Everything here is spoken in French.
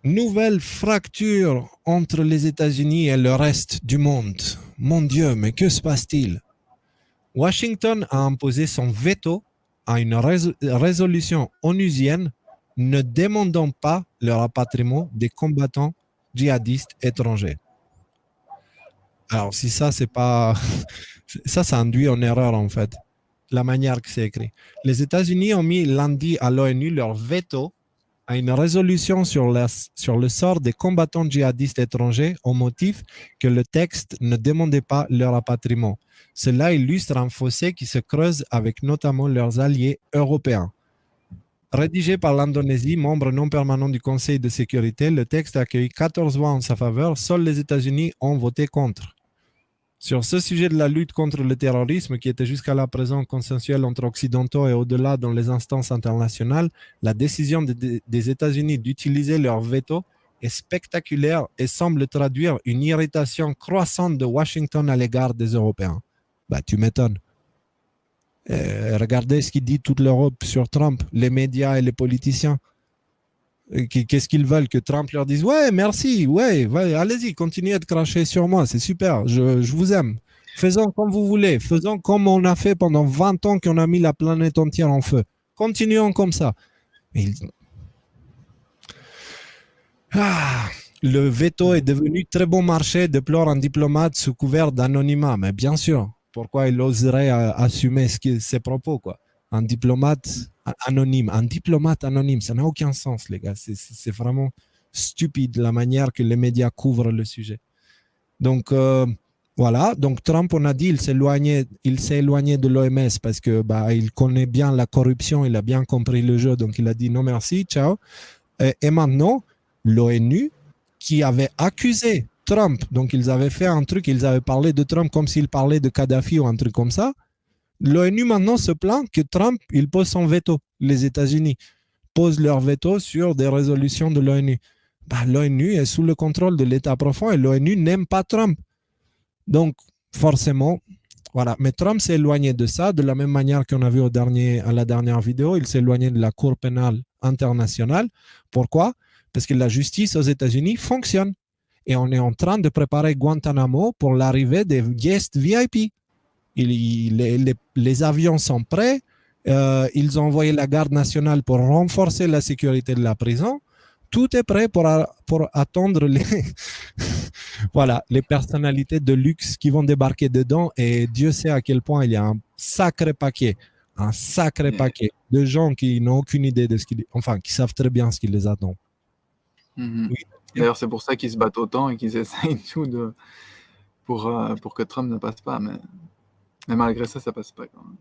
Nouvelle fracture entre les États-Unis et le reste du monde. Mon Dieu, mais que se passe-t-il? Washington a imposé son veto à une résolution onusienne ne demandant pas le rapatriement des combattants djihadistes étrangers. Alors, si ça, c'est pas. Ça induit en erreur, en fait, la manière que c'est écrit. Les États-Unis ont mis lundi à l'ONU leur veto à une résolution sur le sort des combattants djihadistes étrangers au motif que le texte ne demandait pas leur rapatriement. Cela illustre un fossé qui se creuse avec notamment leurs alliés européens. Rédigé par l'Indonésie, membre non permanent du Conseil de sécurité, le texte a accueilli 14 voix en sa faveur. Seuls les États-Unis ont voté contre. Sur ce sujet de la lutte contre le terrorisme, qui était jusqu'à la présent consensuel entre occidentaux et au-delà dans les instances internationales, la décision des États-Unis d'utiliser leur veto est spectaculaire et semble traduire une irritation croissante de Washington à l'égard des Européens. Bah, tu m'étonnes. Regardez ce qu'il dit toute l'Europe sur Trump, les médias et les politiciens. Qu'est-ce qu'ils veulent? Que Trump leur dise ouais, merci, ouais, allez-y, continuez de cracher sur moi, c'est super, je vous aime. Faisons comme vous voulez, faisons comme on a fait pendant 20 ans qu'on a mis la planète entière en feu. Continuons comme ça. Le veto est devenu très bon marché, déplore un diplomate sous couvert d'anonymat. Mais bien sûr, pourquoi il oserait assumer ses propos, quoi? Un diplomate anonyme, ça n'a aucun sens, les gars. C'est vraiment stupide la manière que les médias couvrent le sujet. Donc, voilà. Donc, Trump, on a dit, il s'est éloigné de l'OMS parce que il connaît bien la corruption, il a bien compris le jeu. Donc, il a dit non merci, ciao. Et maintenant, l'ONU, qui avait accusé Trump, donc ils avaient fait un truc, ils avaient parlé de Trump comme s'ils parlaient de Kadhafi ou un truc comme ça. L'ONU maintenant se plaint que Trump, il pose son veto. Les États-Unis posent leur veto sur des résolutions de l'ONU. L'ONU est sous le contrôle de l'État profond et l'ONU n'aime pas Trump. Donc, forcément, voilà. Mais Trump s'est éloigné de ça, de la même manière qu'on a vu à la dernière vidéo, il s'est éloigné de la Cour pénale internationale. Pourquoi? Parce que la justice aux États-Unis fonctionne. Et on est en train de préparer Guantanamo pour l'arrivée des guests VIP. Les avions sont prêts. Ils ont envoyé la garde nationale pour renforcer la sécurité de la prison. Tout est prêt pour attendre voilà, les personnalités de luxe qui vont débarquer dedans. Et Dieu sait à quel point il y a un sacré paquet de gens qui n'ont aucune idée de qui savent très bien ce qui les attend. Oui. D'ailleurs, c'est pour ça qu'ils se battent autant et qu'ils essayent tout pour que Trump ne passe pas. Mais malgré ça, ça passe pas quand même.